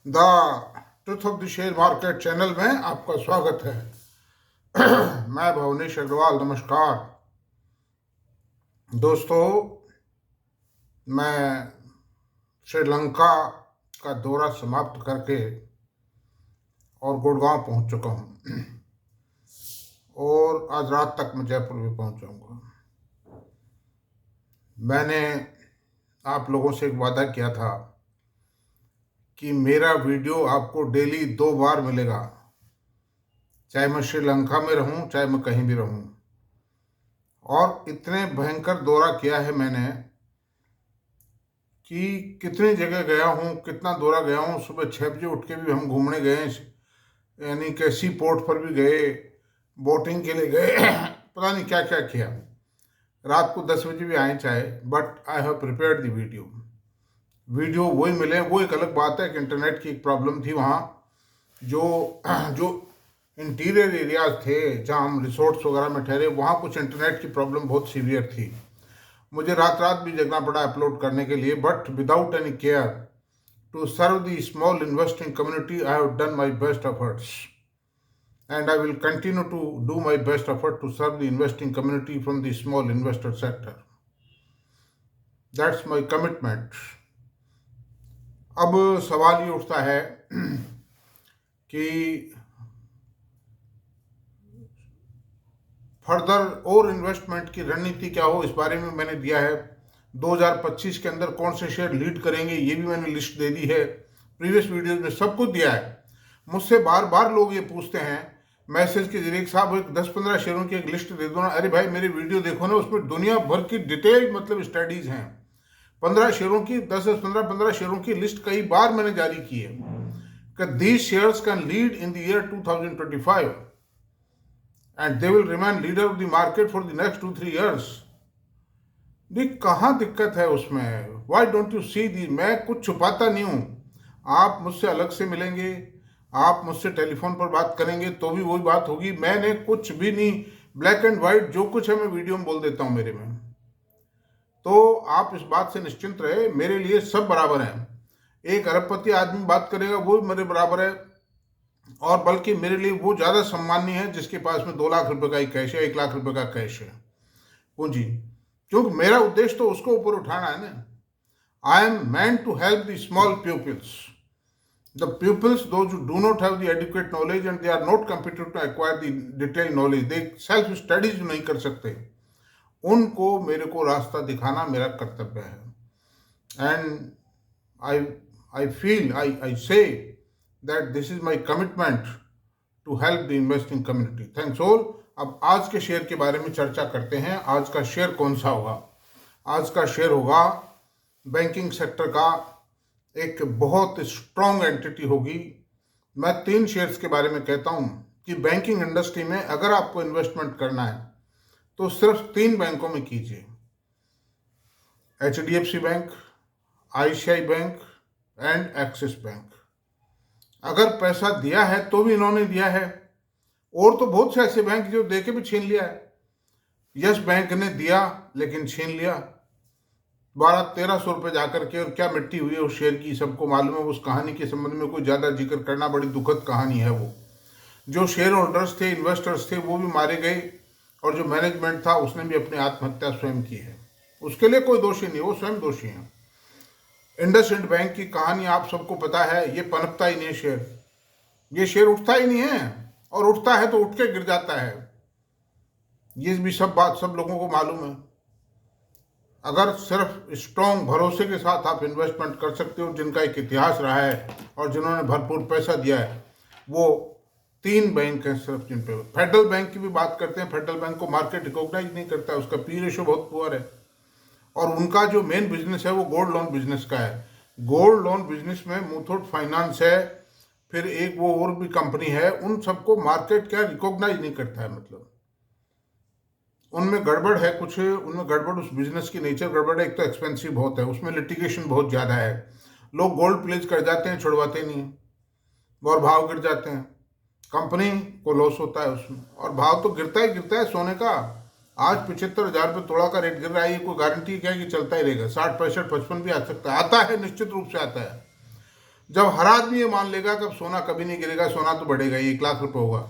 The truth of the share market channel में आपका स्वागत है। मैं भुवनेश अग्रवाल। नमस्कार दोस्तों, मैं श्रीलंका का दौरा समाप्त करके और गुड़गांव पहुंच चुका हूं और आज रात तक मैं जयपुर भी पहुंच जाऊंगा। मैंने आप लोगों से एक वादा किया था कि मेरा वीडियो आपको डेली 2 बार मिलेगा, चाहे मैं श्रीलंका में रहूं चाहे मैं कहीं भी रहूं। और इतने भयंकर दौरा किया है मैंने कि कितनी जगह गया हूँ, कितना दौरा गया हूँ। सुबह 6 बजे उठ के भी हम घूमने गए, यानी कि सी पोर्ट पर भी गए, बोटिंग के लिए गए, पता नहीं क्या क्या किया। रात को 10 बजे भी आए चाहे, but I have prepared the video वही मिले। वो एक अलग बात है कि इंटरनेट की एक प्रॉब्लम थी वहाँ। जो जो इंटीरियर एरियाज थे जहाँ हम रिसोर्ट्स वगैरह में ठहरे, वहाँ कुछ इंटरनेट की प्रॉब्लम बहुत सीवियर थी। मुझे रात रात भी जगना पड़ा अपलोड करने के लिए, but without any care to serve the small investing community I have done my best efforts and I will continue to do my best effort to serve the investing community from the small investor sector. That's my commitment. अब सवाल ये उठता है कि further और investment की रणनीति क्या हो। इस बारे में मैंने दिया है। 2025 के अंदर कौन से शेयर लीड करेंगे ये भी मैंने लिस्ट दे दी है। प्रीवियस वीडियोज में सब कुछ दिया है। मुझसे बार बार लोग ये पूछते हैं मैसेज के जरिए, साहब एक 10-15 शेयरों की एक लिस्ट दे दो ना। अरे भाई, मेरी वीडियो देखो ना, उसमें दुनिया भर की डिटेल मतलब स्टडीज हैं। 15 शेयरों की, 10-15 शेयरों की लिस्ट कई बार मैंने जारी की है कि these shares can lead in the year 2025 and they will remain leader of the market for the next 2-3 years. देख कहाँ दिक्कत है उसमें। Why don't you see the, मैं कुछ छुपाता नहीं हूँ। आप मुझसे अलग से मिलेंगे, आप मुझसे टेलीफोन पर बात करेंगे तो भी वही बात होगी। मैंने कुछ भी नहीं, ब्लैक एंड व्हाइट जो कुछ है मैं वीडियो में बोल देता हूँ मेरे में। तो आप इस बात से निश्चिंत रहे, मेरे लिए सब बराबर हैं। एक अरबपति आदमी बात करेगा वो भी मेरे बराबर है, और बल्कि मेरे लिए वो ज़्यादा सम्माननीय है जिसके पास में 2 लाख रुपए का ही कैश है, 1 लाख रुपए का कैश है पूंजी। क्योंकि मेरा उद्देश्य तो उसको ऊपर उठाना है ना। I am man to help the small peoples, the peoples those who do not have the educate knowledge and they are not competent to acquire the detail knowledge, they self studies नहीं कर सकते, उनको मेरे को रास्ता दिखाना मेरा कर्तव्य है। एंड आई फील, आई से that this is my commitment to help the investing community. Thanks all. अब आज के शेयर के बारे में चर्चा करते हैं। आज का शेयर कौन सा होगा? आज का शेयर होगा बैंकिंग सेक्टर का एक बहुत स्ट्रॉन्ग एंटिटी होगी। मैं 3 शेयर्स के बारे में कहता हूं कि बैंकिंग इंडस्ट्री में अगर आपको इन्वेस्टमेंट करना है तो सिर्फ 3 बैंकों में कीजिए, HDFC bank, ICICI bank and axis bank. अगर पैसा दिया है तो भी इन्होंने दिया है, और तो बहुत से ऐसे बैंक जो दे के भी छीन लिया है। यस बैंक ने दिया लेकिन छीन लिया 1200-1300 रुपये जाकर के, और क्या मिट्टी हुई है उस शेयर की सबको मालूम है। उस कहानी के संबंध में कोई ज़्यादा जिक्र करना, बड़ी दुखद कहानी है वो। जो शेयर होल्डर्स थे, इन्वेस्टर्स थे, वो भी मारे गए, और जो मैनेजमेंट था उसने भी अपनी आत्महत्या स्वयं की है। उसके लिए कोई दोषी नहीं, वो स्वयं दोषी हैं। इंडसइंड बैंक की कहानी आप सबको पता है, ये पनपता ही नहीं शेयर, ये शेयर उठता ही नहीं है, और उठता है तो उठ के गिर जाता है। ये भी सब बात सब लोगों को मालूम है। अगर सिर्फ स्ट्रॉन्ग भरोसे के साथ आप इन्वेस्टमेंट कर सकते हो, जिनका एक इतिहास रहा है और जिन्होंने भरपूर पैसा दिया है, वो 3 बैंक हैं सिर्फ जिन पे। फेडरल बैंक की भी बात करते हैं, फेडरल बैंक को मार्केट रिकॉग्नाइज नहीं करता है, उसका पी रेशो बहुत पुअर है, और उनका जो मेन बिजनेस है वो गोल्ड लोन बिजनेस का है। गोल्ड लोन बिजनेस में मुथूट फाइनेंस है, फिर एक वो और भी कंपनी है, उन सबको मार्केट क्या रिकॉग्नाइज नहीं करता है। मतलब उनमें गड़बड़ है कुछ, उनमें गड़बड़, उस बिजनेस की नेचर गड़बड़ है। एक तो एक्सपेंसिव बहुत है, उसमें लिटिगेशन बहुत ज़्यादा है, लोग गोल्ड प्लेज कर जाते हैं, छुड़वाते नहीं हैं, और भाव गिर जाते हैं, कंपनी को लॉस होता है उसमें, और भाव तो गिरता ही गिरता है सोने का। आज 75,000 रुपये तोड़ा का रेट गिर रहा है, ये कोई गारंटी क्या है कि चलता ही रहेगा? 60, 65, 55 भी आ सकता है, आता है, निश्चित रूप से आता है। जब हर आदमी ये मान लेगा कि अब सोना कभी नहीं गिरेगा, सोना तो बढ़ेगा, 1 लाख रुपए होगा,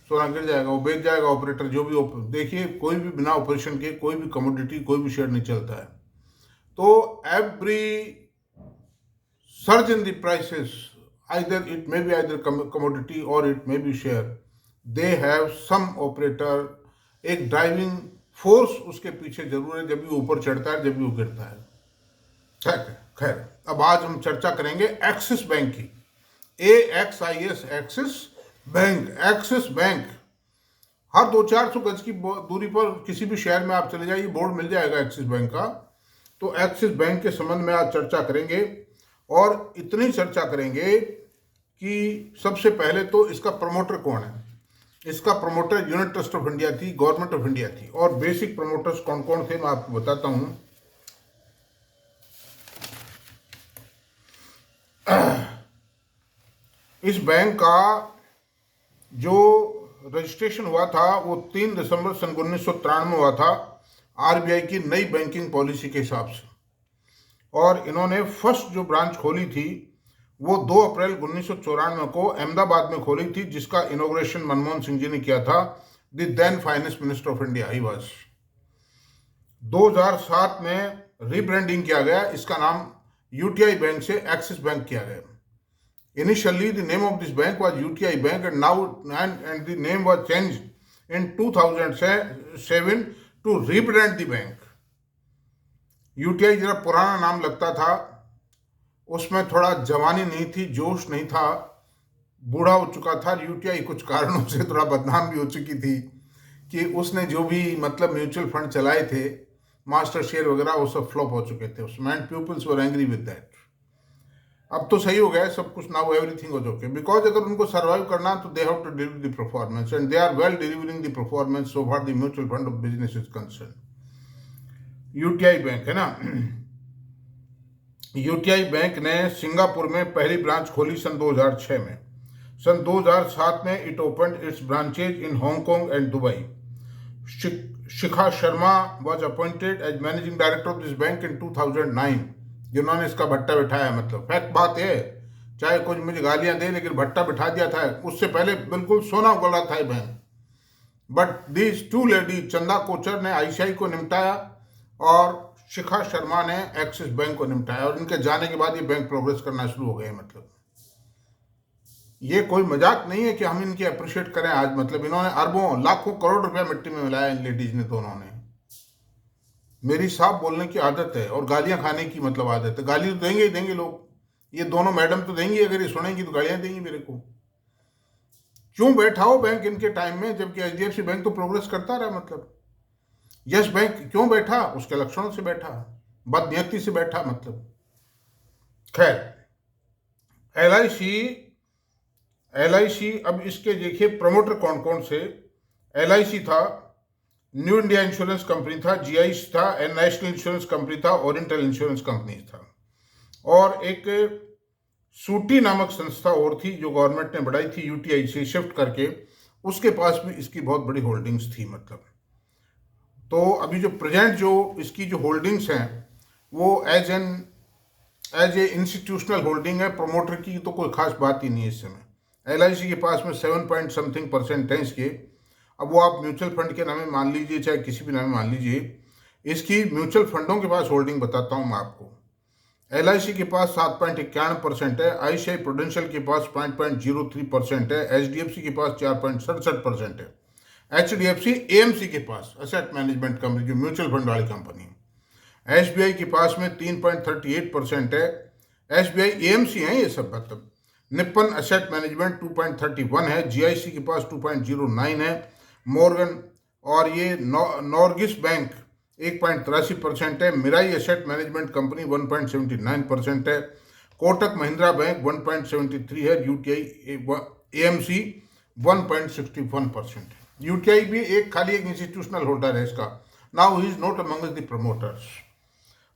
सोना गिर जाएगा, वो बेच जाएगा ऑपरेटर जो भी देखिए कोई भी बिना ऑपरेशन के कोई भी कमोडिटी कोई भी शेयर नहीं चलता है। तो every surge in the prices, either it may be either commodity or it may be share, they have some operator, एक ड्राइविंग फोर्स उसके पीछे जरूर है, जब भी ऊपर चढ़ता है जब भी वो गिरता है। ठीक है, खैर अब आज हम चर्चा करेंगे एक्सिस बैंक की, AXIS, Axis Bank. Axis Bank हर 200-400 गज की दूरी पर किसी भी शहर में आप चले जाइए, बोर्ड मिल जाएगा एक्सिस बैंक का। तो एक्सिस बैंक के संबंध में आज चर्चा करेंगे, और इतनी चर्चा करेंगे कि सबसे पहले तो इसका प्रमोटर कौन है। इसका promoter unit trust of India थी, गवर्नमेंट ऑफ इंडिया थी, और बेसिक प्रमोटर्स कौन कौन थे मैं आपको बताता हूं। इस बैंक का जो रजिस्ट्रेशन हुआ था वो 3 दिसंबर सन 1993 में हुआ था, आरबीआई की नई बैंकिंग पॉलिसी के हिसाब से। और इन्होंने फर्स्ट जो ब्रांच खोली थी वो 2 अप्रैल 1994 को अहमदाबाद में खोली थी, जिसका इनॉग्रेशन मनमोहन सिंह जी ने किया था, the then finance minister of India he was. 2007 में रीब्रांडिंग किया गया, इसका नाम यूटीआई बैंक से एक्सिस बैंक किया गया। Initially, the name of this bank was UTI Bank, and the name was changed in 2007 to rebrand the bank. UTI जरा पुराना नाम लगता था, उसमें थोड़ा जवानी नहीं थी, जोश नहीं था, बूढ़ा हो चुका था। UTI कुछ कारणों से थोड़ा बदनाम भी हो चुकी थी कि उसने जो भी मतलब म्यूचुअल फंड चलाए थे, मास्टर शेयर वगैरह, वो सब फ्लॉप हो चुके थे उसमें, and peoples were angry with that. अब तो सही हो गया सब कुछ, now everything was okay, because अगर उनको सर्वाइव करना तो they have to deliver the performance, and they are well delivering the performance so far the mutual fund of business is concern. UTI bank है ना, यूटीआई बैंक ने Singapore में पहली branch खोली सन 2006 में। सन 2007 में it opened its branches in Hong Kong and Dubai. Shikha Sharma was appointed as managing director of this bank in 2009, जिन्होंने इसका भट्टा बिठाया। मतलब फैक्ट बात है, चाहे कुछ मुझे गालियां दे, लेकिन भट्टा बिठा दिया था। उससे पहले बिल्कुल सोना उगल रहा था bank, but these 2 lady, Chanda Kochhar ने आईसीआई को निपटाया और शिखा शर्मा ने एक्सिस बैंक को निपटाया, और इनके जाने के बाद ये बैंक प्रोग्रेस करना शुरू हो गए। मतलब ये कोई मजाक नहीं है कि हम इनकी अप्रिशिएट करें आज। मतलब इन्होंने अरबों लाखों करोड़ रुपया मिट्टी में मिलाया इन लेडीज ने, दोनों ने। मेरी साफ बोलने की आदत है और गालियां खाने की मतलब आदत है। गाली तो देंगे ही देंगे लोग, ये दोनों मैडम तो देंगी, अगर ये सुनेंगी तो गालियां देंगी मेरे को। क्यों बैठा हो बैंक इनके टाइम में, जबकि एचडीएफसी बैंक तो प्रोग्रेस करता रहा। मतलब यस बैंक क्यों बैठा, उसके लक्षणों से बैठा, बदनियती से बैठा। मतलब खैर, एलआईसी अब इसके देखिए प्रमोटर कौन कौन से। एलआईसी था, न्यू इंडिया इंश्योरेंस कंपनी था, जीआईसी था, नेशनल इंश्योरेंस कंपनी था, ओरिएंटल इंश्योरेंस कंपनी था, और एक सूटी नामक संस्था और थी जो गवर्नमेंट ने बढ़ाई थी यूटीआई से शिफ्ट करके, उसके पास भी इसकी बहुत बड़ी होल्डिंग्स थी। मतलब तो अभी जो प्रेजेंट जो इसकी जो होल्डिंग्स हैं वो एज ए इंस्टीट्यूशनल होल्डिंग है। प्रमोटर की तो कोई खास बात ही नहीं है इस समय। एलआईसी के पास में 7 पॉइंट समथिंग % है इसके। अब वो आप म्यूचुअल फंड के नाम में मान लीजिए, चाहे किसी भी नाम में मान लीजिए, इसकी म्यूचुअल फंडों के पास होल्डिंग बताता हूँ मैं आपको। एलआईसी के पास 7.91% है, आईसीआई प्रूडेंशियल के पास 5.03% है, एचडीएफसी के पास 4.67% है, एचडीएफसी एएमसी के पास एसेट मैनेजमेंट कंपनी जो म्यूचुअल फंड वाली कंपनी है, एसबीआई के पास में 3.38% है, एसबीआई एएमसी है ये सब। मतलब निप्पन एसेट मैनेजमेंट 2.31 है, जीआईसी के पास 2.09 है, मॉर्गन और ये नॉर्गिस बैंक 1.83% है, मिराई एसेट मैनेजमेंट कंपनी 1.79% है, कोटक महिंद्रा बैंक 1.73 है, यूटीआई एएमसी 1.61% है। यूटीआई भी एक खाली एक इंस्टीट्यूशनल होल्डर है इसका। Now he is not among the promoters.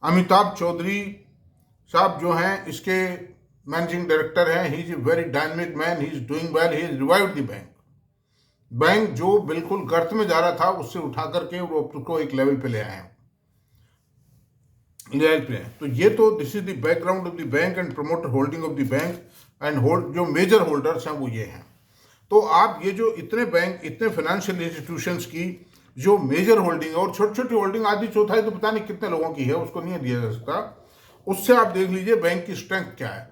Amitabh Chaudhary साहब जो हैं इसके मैनेजिंग डायरेक्टर हैं। He is a very dynamic man, he is doing well, he is revived the bank. Bank जो बिल्कुल गर्त में जा रहा था उससे उठा करके उसको एक लेवल पे ले आए हैं। लिहाज पे हैं। तो ये तो this is the background of the bank and promoter holding of the bank and hold, जो मेजर होल्डर्स हैं वो ये हैं। तो आप ये जो इतने बैंक, इतने फाइनेंशियल इंस्टीट्यूशंस की जो मेजर होल्डिंग है, और छोटी छोटी होल्डिंग आधी चौथाई तो पता नहीं कितने लोगों की है, उसको नहीं दिया जा सकता, उससे आप देख लीजिए बैंक की स्ट्रेंथ क्या है।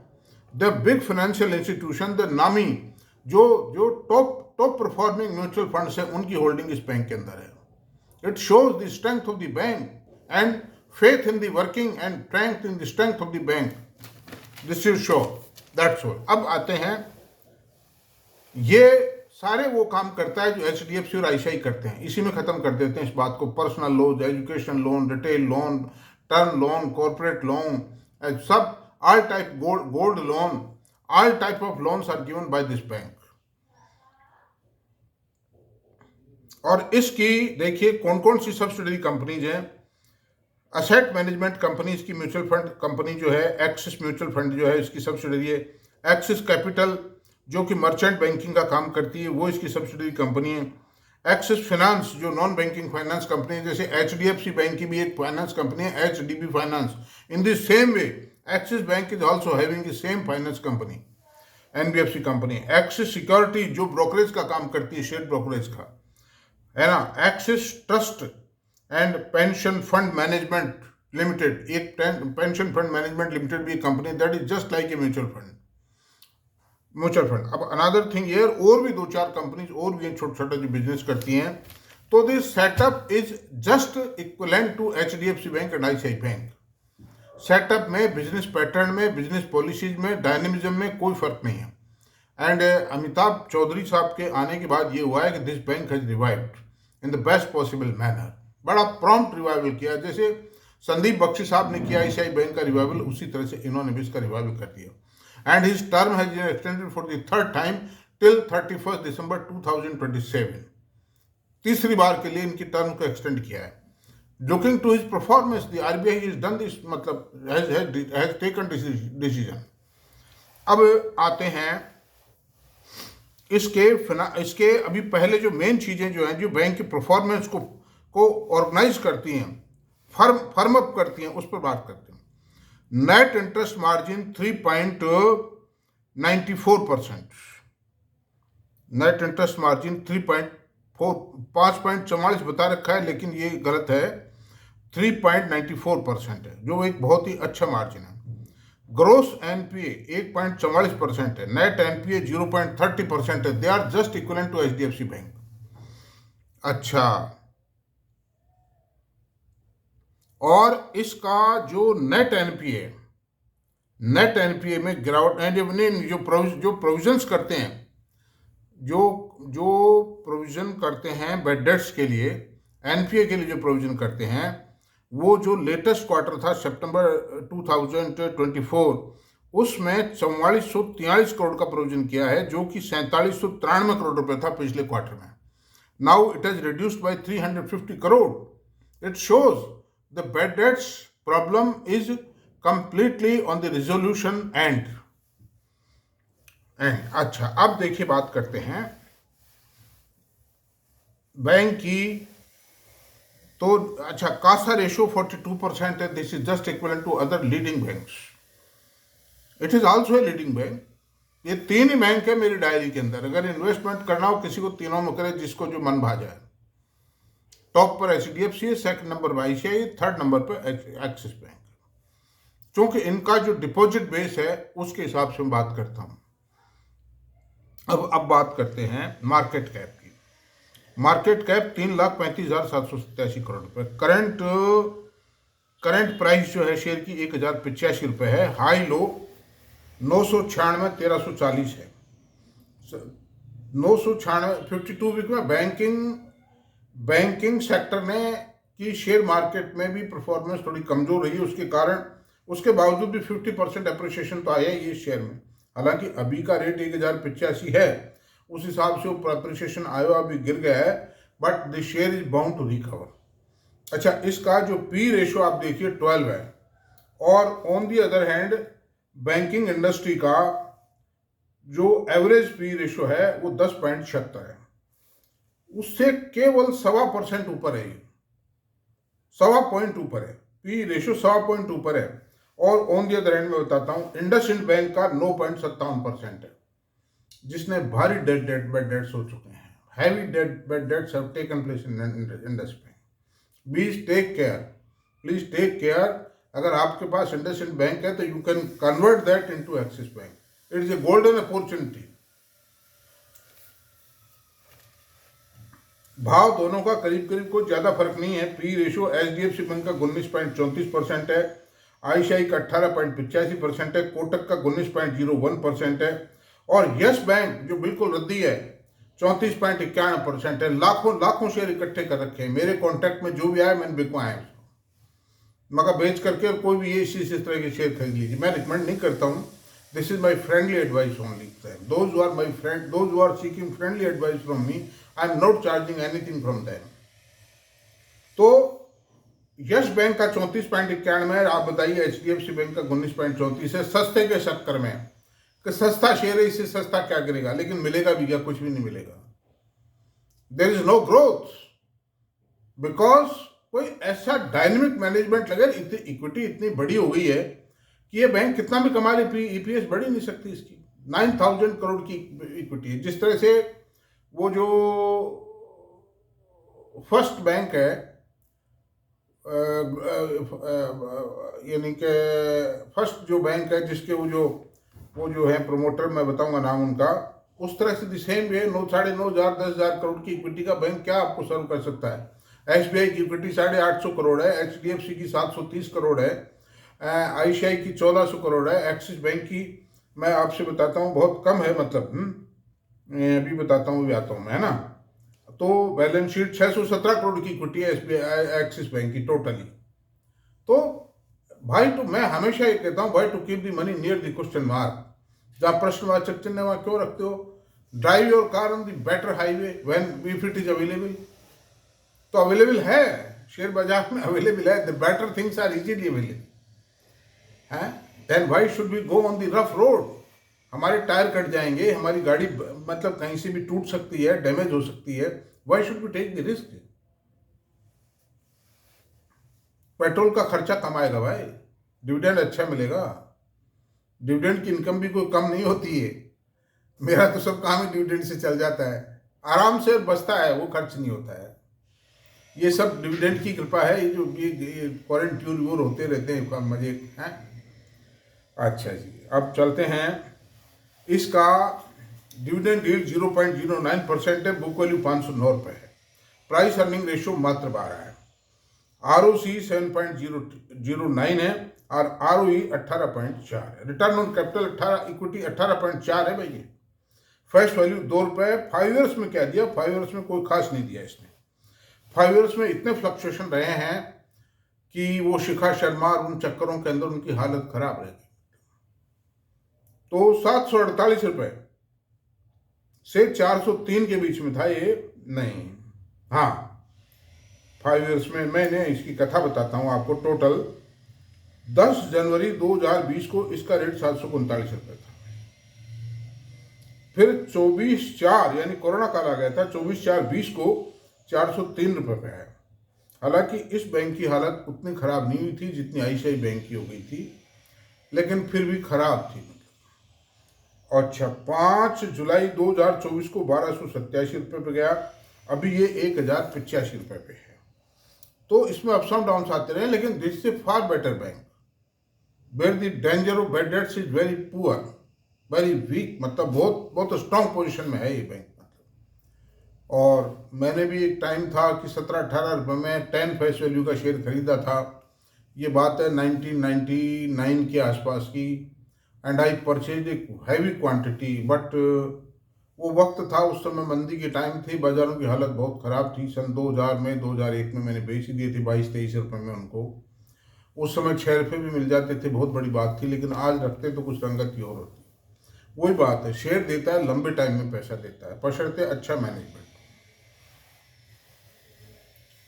The big financial institution, the नामी जो जो top top performing mutual funds है, उनकी होल्डिंग इस बैंक के अंदर है। It shows the strength of the bank and faith in the working and strength in the strength of the bank. This is show. That's all. अब आते हैं, ये सारे वो काम करता है जो HDFC और ICICI करते हैं। इसी में खत्म कर देते हैं इस बात को। Personal loan, education loan, retail loan, term loan, corporate loan, सब all type gold loan, all type of loans are given by this bank. और इसकी देखिए कौन कौन सी सब्सिडरी कंपनीज हैं। असेट मैनेजमेंट कंपनी इसकी म्यूचुअल फंड कंपनी जो है, एक्सिस म्यूचुअल फंड जो है इसकी सब्सिडरी है। एक्सिस कैपिटल जो कि मर्चेंट बैंकिंग का काम करती है, वो इसकी सब्सिडरी कंपनी है। एक्सिस फाइनेंस जो नॉन बैंकिंग फाइनेंस कंपनी है, जैसे HDFC बैंक की भी एक फाइनेंस कंपनी है HDB finance. In the same way axis bank is also having the same finance company, NBFC company. Axis security जो brokerage का काम करती है, शेयर ब्रोकरेज का, है ना। Axis trust and pension fund management limited, एक पेंशन फंड मैनेजमेंट लिमिटेड भी एक company, that is just like a mutual fund. अब अनदर थिंग हियर, और भी 2-4 कंपनीज और भी छोटे छोटे जो बिजनेस करती हैं। तो this setup is just equivalent to HDFC bank and ICICI bank. Setup में, बिजनेस पैटर्न में, बिजनेस पॉलिसीज में, डायनेमिज्म में कोई फर्क नहीं है। एंड अमिताभ चौधरी साहब के आने के बाद ये हुआ है कि this bank has revived in the best possible manner. बड़ा प्रॉम्प्ट रिवाइवल किया, जैसे संदीप बख्शी साहब ने किया ICICI बैंक का रिवाइवल, उसी तरह से इन्होंने भी इसका रिवाइवल कर दिया। And his term has been extended for the third time till 31 December 2027। तीसरी बार के लिए इनकी टर्म को एक्सटेंड किया है। Looking to his performance the RBI is done this, मतलब हैज टेकन डिसीजन। अब आते हैं इसके अभी पहले जो मेन चीजें जो हैं, जो बैंक की परफॉर्मेंस को ऑर्गेनाइज करती हैं, फर्म अप करती हैं, उस पर बात करते हैं। Net interest margin 3.94%, net interest margin 5.44 बता रखा है, लेकिन ये गलत है, 3.94% है, जो एक बहुत ही अच्छा मार्जिन है। ग्रोस NPA 1.44% है, नेट NPA 0.30% है। They are just equivalent to HDFC bank. अच्छा, और इसका जो नेट NPA में गिरावट, जो प्रोविजंस करते हैं, जो प्रोविजन करते हैं बैड डेट्स के लिए, NPA के लिए जो प्रोविजन करते हैं, वो जो लेटेस्ट क्वार्टर था सितंबर 2024, उसमें 4443 करोड़ का प्रोविजन किया है, जो कि 4793 करोड़ रुपए था पिछले क्वार्टर में। Now it has reduced by 350 crore. It shows the bad debts problem is completely on the resolution end. अच्छा, अब देखिए बात करते हैं बैंक की। तो अच्छा, कासा रेशियो 42% है। This is just equal to other leading banks. It is also a leading bank. ये 3 ही बैंक है मेरी डायरी के अंदर। अगर इन्वेस्टमेंट करना हो किसी को, तीनों में करे, जिसको जो मन भा जाए। टॉप पर HDFC है, सेकंड नंबर पर ICICI, थर्ड नंबर पर एक्सिस बैंक। क्योंकि इनका जो डिपॉजिट बेस है उसके हिसाब से मैं बात करता हूं। अब बात करते हैं मार्केट कैप की। मार्केट कैप 3,35,787 करोड़ रुपए। करंट प्राइस जो है शेयर की 1,085 रुपए है। हाई लो 996, 1,340 है। 996 52 वीक में बैंकिंग सेक्टर ने की शेयर मार्केट में भी परफॉर्मेंस थोड़ी कमजोर रही है। उसके कारण, उसके बावजूद भी 50% अप्रिसिएशन तो आया ये शेयर में। हालांकि अभी का रेट 1,085 है, उस हिसाब से वो अप्रिसिएशन आया, अभी गिर गया है, but the share is bound to recover. अच्छा, इसका जो P रेशो आप देखिए 12 है। और on the other hand banking industry का जो एवरेज P रेशो है वो 10.76 है। उससे केवल 1.25% ऊपर है, 1.25 पॉइंट ऊपर है। पी रेशो 100 ऊपर है। और ऑन दी अदर एंड में बताता हूँ, इंडसइंड बैंक का 9.57% है, जिसने भारी बेड डेट्स हो चुके हैं। Heavy bad debts have taken place in Indus bank. Please take care. अगर आपके पास इंडसइंड बैंक है तो you can convert that into Axis bank. It is a golden opportunity. भाव दोनों का करीब करीब कोई ज्यादा फर्क नहीं है। पी रेशियो एचडीएफसी बैंक का 19.34% है, आईसीआई का 18.85% है, कोटक का 19.01% है, और यस बैंक जो बिल्कुल रद्दी है 34.91% है। लाखों लाखों शेयर इकट्ठे कर रखे हैं। मेरे कॉन्टैक्ट में जो भी आया मैंने बिकवाए हैं, मगर बेच करके कोई भी ये इस तरह के शेयर खरीद लीजिए। मैं रिकमेंड नहीं करता हूँ। This is my friendly advice only. Those who are my friend, those who are seeking friendly advice from me, I am not charging anything from them. तो यस बैंक का 34.91 है। आप बताइए एचडीएफसी बैंक का 19.34 है। सस्ते के चक्कर में कि सस्ता शेयर है, इससे सस्ता क्या करेगा, लेकिन मिलेगा भी क्या? कुछ भी नहीं मिलेगा। There is no growth because कोई ऐसा डायनेमिक मैनेजमेंट लगे। इक्विटी इतनी बड़ी हो गई है कि ये बैंक कितना भी कमा ले, ईपीएस बढ़ ही नहीं सकती इसकी। 9,000 करोड़ की इक्विटी है। जिस तरह से वो जो फर्स्ट बैंक है, यानी कि फर्स्ट जो बैंक है जिसके वो जो है प्रमोटर, मैं बताऊंगा नाम उनका, उस तरह से सेम वे 9,500 10,000 करोड़ की इक्विटी का बैंक क्या आपको सर्व कर सकता है? एसबीआई की इक्विटी 850 करोड़ है, एचडीएफसी की 730 करोड़ है, आईसीआई की 1400 करोड़ है, एक्सिस बैंक की मैं आपसे बताता हूँ बहुत कम है, मतलब अभी बताता हूँ, भी आता हूँ मैं, है ना। तो बैलेंस शीट 617 करोड़ की इक्विटी है एसबीआई एक्सिस बैंक की टोटली। तो भाई, तो मैं हमेशा ये कहता हूँ भाई, to keep the money near the question mark. जहाँ प्रश्नवाचक चिन्ह वहाँ क्यों रखते हो? Drive your car on the better highway when if it is available. तो अवेलेबल है, शेयर बाजार में अवेलेबल है। The better things are easily available है। Then why should we go on the rough road? हमारे टायर कट जाएंगे, हमारी गाड़ी मतलब कहीं से भी टूट सकती है, डैमेज हो सकती है। Why should we take the risk? Petrol का खर्चा कम आएगा भाई, डिविडेंड अच्छा मिलेगा। डिविडेंड की इनकम भी कोई कम नहीं होती है। मेरा तो सब काम ही डिविडेंड से चल जाता है, आराम से बचता है, वो खर्च नहीं होता है। ये सब डिविडेंड की कृपा है। ये जो ये फॉरेन टूर व्यूर होते रहते हैं, मजे हैं। अच्छा जी, अब चलते हैं। इसका डिविडेंड यील्ड 0.09% है, बुक वैल्यू 509 रुपये है, प्राइस अर्निंग रेशियो मात्र 12 है, आरओसी 7.09 है और आरओई 18.4 है, रिटर्न ऑन कैपिटल 18, इक्विटी 18.4 है भाई। ये फेस वैल्यू 2 रुपये। 5 ईयर्स में क्या दिया? 5 ईयर्स में कोई खास नहीं दिया इसने। 5 ईयर्स में इतने फ्लक्चुएशन रहे हैं कि वो शिखा शर्मा और उन चक्करों के अंदर उनकी हालत खराब रहेगी। तो 748 रुपये से 403 के बीच में था ये, नहीं, हाँ 5 ईयर्स में। मैंने इसकी कथा बताता हूँ आपको। टोटल 10 जनवरी 2020 को इसका रेट 739 रुपये था। फिर 24/4 यानी कोरोना काल आ गया था, 24/4/20 को 403 रुपये पे है। हालांकि इस बैंक की हालत उतनी खराब नहीं हुई थी जितनी आईसीआई बैंक की हो गई थी, लेकिन फिर भी खराब थी। अच्छा, 5 जुलाई 2024 को 1287 रुपये पे गया, अभी ये 1085 रुपये पे है। तो इसमें अप्स एंड डाउन आते रहे, लेकिन this is far better bank where the danger of bad debts is very poor, very weak, मतलब बहुत बहुत स्ट्रॉन्ग पोजीशन में है ये बैंक। और मैंने भी एक टाइम था कि 17-18 रुपये में 10 फेस वैल्यू का शेयर खरीदा था। ये बात है 1999 के आसपास की। And I purchase a heavy quantity, but वो वक्त था, उस समय मंदी की टाइम थी, बाजारों की हालत बहुत ख़राब थी। सन 2000 में 2001 में मैंने बेच ही दिए थे 22-23 रुपये में उनको। उस समय 6 रुपये भी मिल जाते थे, बहुत बड़ी बात थी। लेकिन आज रखते तो कुछ रंगत की और होती। वही बात है, शेयर देता है, लंबे टाइम में पैसा देता है, बशर्ते अच्छा मैनेजमेंट।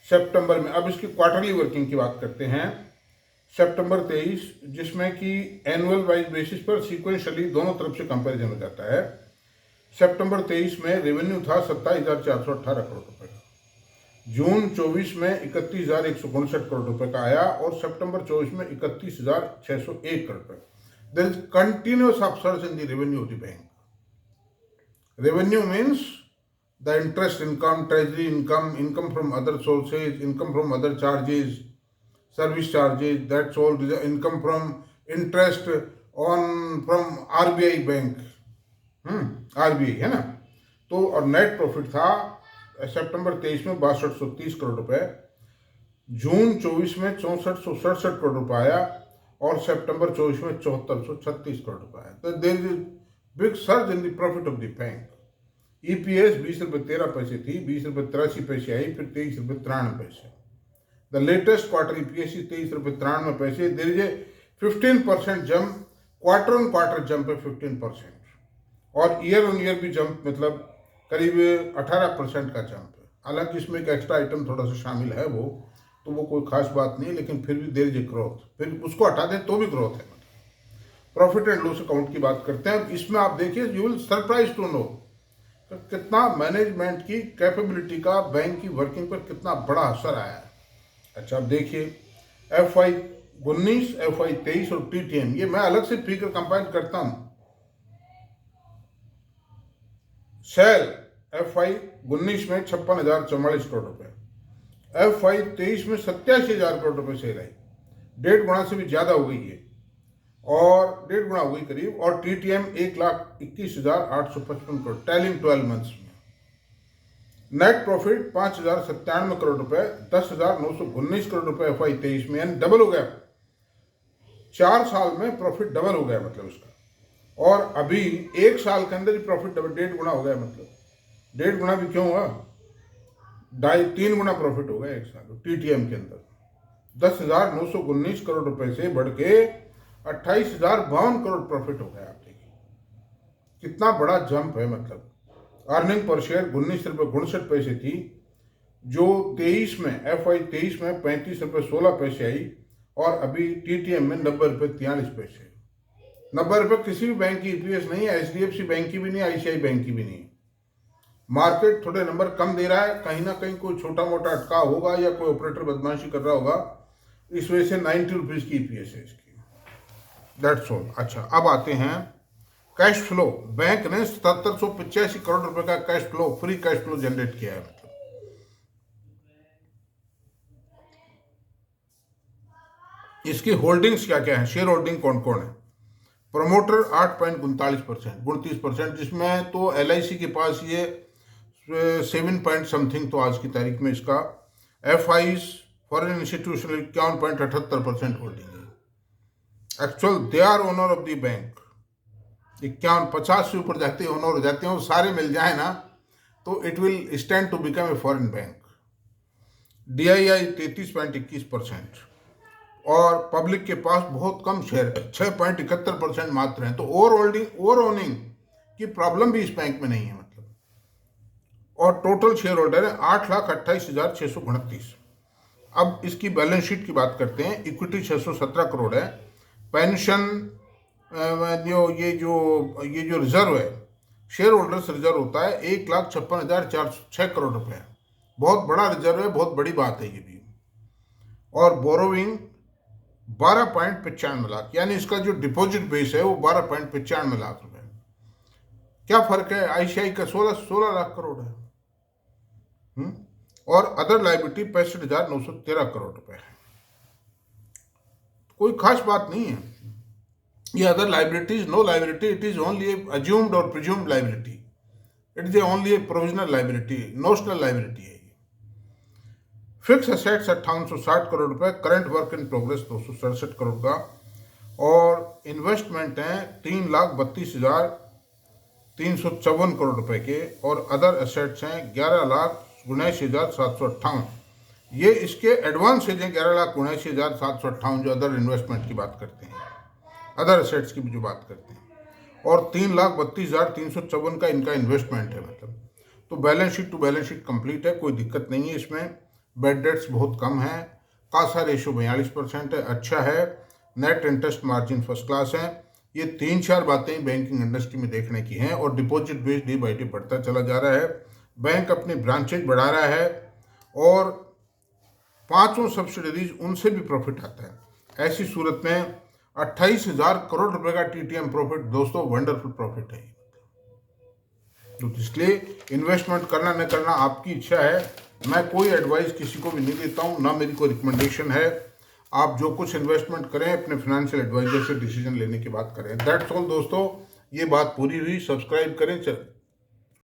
सितंबर में, अब इसकी क्वार्टरली वर्किंग की बात करते हैं। सितंबर 23, जिसमें कि एनुअल वाइज बेसिस पर सीक्वेंशली दोनों तरफ से कंपैरिजन हो जाता है। सितंबर 23 में रेवेन्यू था 27,418 करोड़ रुपए का, जून 24 में 31,159 करोड़ रुपए का आया और सितंबर 24 में 31,601 करोड़ रुपए। There is continuous upsurge in the revenue of the bank. Revenue means the interest income, treasury income, income from other sources, income from other charges, service charges, that's all. The income from interest on from RBI bank, RBI है ना. तो और net profit था सितंबर 23 में 6230 करोड़ रुपए, जून 24 में 6467 करोड़ रुपए आया और सितंबर 24 में 7436 करोड़ रुपए आया. तो there is big surge in the profit of the bank. EPS 20 रुपये 13 पैसे थी, 20 रुपये 83 पैसे आई, फिर 23 रुपये 93 पैसे. द लेटेस्ट क्वार्टर ईपीएस 23 रुपये 93 पैसे. There is a 15% jump, quarter on quarter jump है 15%, और ईयर ऑन ईयर भी जंप मतलब करीब 18% का जंप है. हालांकि इसमें एक एक्स्ट्रा आइटम थोड़ा सा शामिल है, वो कोई खास बात नहीं, लेकिन फिर भी देयर इज ए ग्रोथ. फिर उसको हटा दें तो भी ग्रोथ है. प्रॉफिट एंड लॉस अकाउंट की बात करते हैं. इसमें आप देखिए, you will surprise to know कितना मैनेजमेंट की कैपेबिलिटी का बैंक की वर्किंग पर कितना बड़ा असर आया है. अच्छा, अब देखिए FY 19, FY 23 और TTM, ये मैं अलग से फिगर कंपाइल करता हूं. सेल FY 19 में 56,044 करोड़ रुपए, FY 23 में 87,000 करोड़ रुपए सेल आई, 1.5 गुना से भी ज्यादा हो गई है, और 1.5 गुना हो गई करीब. और TTM 1,21,855 करोड़ टैलिंग 12 मंथ्स में. नेट प्रॉफिट 5,097 करोड़ रुपए, 10,919 करोड़ रुपए FY 23 में, यानी डबल हो गया. 4 साल में प्रॉफिट डबल हो गया मतलब उसका. और अभी 1 साल के अंदर ही प्रॉफिट डबल 1.5 गुना हो गया. मतलब 1.5 गुना भी क्यों हुआ, 2.5-3 गुना प्रॉफिट हो गया 1 साल TTM के अंदर. 10,919 करोड़ रुपए से बढ़ के 28,052 करोड़ प्रॉफिट हो गया. आप देखिए कितना बड़ा जंप है. मतलब अर्निंग पर शेयर 19 रुपये 59 पैसे थी, जो 23 में FY 23 में 35 रुपये 16 पैसे आई, और अभी TTM में 90 रुपये 43 पैसे. 90 रुपये किसी भी बैंक की EPS नहीं है, HDFC बैंक की भी नहीं, ICICI बैंक की भी नहीं. मार्केट थोड़े नंबर कम दे रहा है, कहीं ना कहीं कोई छोटा मोटा अटकाव होगा या कोई ऑपरेटर बदमाशी कर रहा होगा, इस वजह से 90 रुपीज़ की EPS है इसकी. That's all. अच्छा, अब आते हैं कैश फ्लो. बैंक ने 7785 करोड़ रुपए का cash flow, free cash flow generate किया है. मतलब इसकी होल्डिंग्स क्या क्या है, शेयर होल्डिंग कौन कौन है. प्रमोटर 8.39%, 39%, जिसमें तो LIC के पास ये 7 पॉइंट समथिंग, तो आज की तारीख में इसका. FIs फॉरेन इंस्टीट्यूशनल 51.78% होल्डिंग है. Actual they are owner of the bank. 51-50 से ऊपर जाते हैं, ओनर हो जाते हैं, वो सारे मिल जाए ना तो it will stand to become a foreign bank. DII 33.21%, और पब्लिक के पास बहुत कम शेयर है, 6.71% मात्र हैं. तो ओवर ओनिंग की प्रॉब्लम भी इस बैंक में नहीं है मतलब. और टोटल शेयर होल्डर है 8,28,629. अब इसकी बैलेंस शीट की बात करते हैं. इक्विटी 617 करोड़ है. पेंशन ये जो रिजर्व है, शेयर होल्डर्स रिजर्व होता है 1,56,406 करोड़ रुपए है. बहुत बड़ा रिजर्व है, बहुत बड़ी बात है ये भी. और बोरोविंग 12.95 लाख, यानी इसका जो डिपॉजिट बेस है वो 12.95 लाख रुपए. क्या फर्क है, ICICI का 16 लाख करोड़ है. और अदर लाइबिलिटी 65,913 करोड़ रुपए है. कोई खास बात नहीं है ये. Other liabilities, no liability, it is only assumed और presumed liability. It is only a provisional liability, notional liability है. फिक्स असेट्स 5860 करोड़ रुपए, current work in progress 267 crore का, और इन्वेस्टमेंट हैं 3,32,354 करोड़ रुपए के, और अदर एसेट्स हैं 11,79,758. ये इसके एडवांसेज हैं 11,79,758, जो अदर इन्वेस्टमेंट की बात करते हैं, अदर एसेट्स की भी जो बात करते हैं. और 3,32,354 का इनका इन्वेस्टमेंट है मतलब. तो balance sheet to balance sheet complete है, कोई दिक्कत नहीं है इसमें. बेड डेट्स बहुत कम है. कासा रेशो 42% है, अच्छा है. Net interest margin first class है. ये 3-4 बातें बैंकिंग इंडस्ट्री में देखने की हैं. और deposit base day by day बढ़ता चला जा रहा है. बैंक अपने ब्रांचेज बढ़ा रहा है, और पांचों सब्सिडरीज उनसे भी प्रॉफिट आता है। ऐसी सूरत में 28,000 करोड़ रुपए का टीटीएम प्रॉफिट दोस्तों वंडरफुल प्रॉफिट है। तो इसलिए इन्वेस्टमेंट करना न करना आपकी इच्छा है। मैं कोई एडवाइस किसी को भी नहीं देता हूँ, ना मेरी कोई रिकमेंडेशन है। आप जो कुछ इन्वेस्टमेंट करें अपने फाइनेंशियल एडवाइजर से डिसीजन लेने की बात करें। दैट्स ऑल दोस्तों, ये बात पूरी हुई। सब्सक्राइब करें।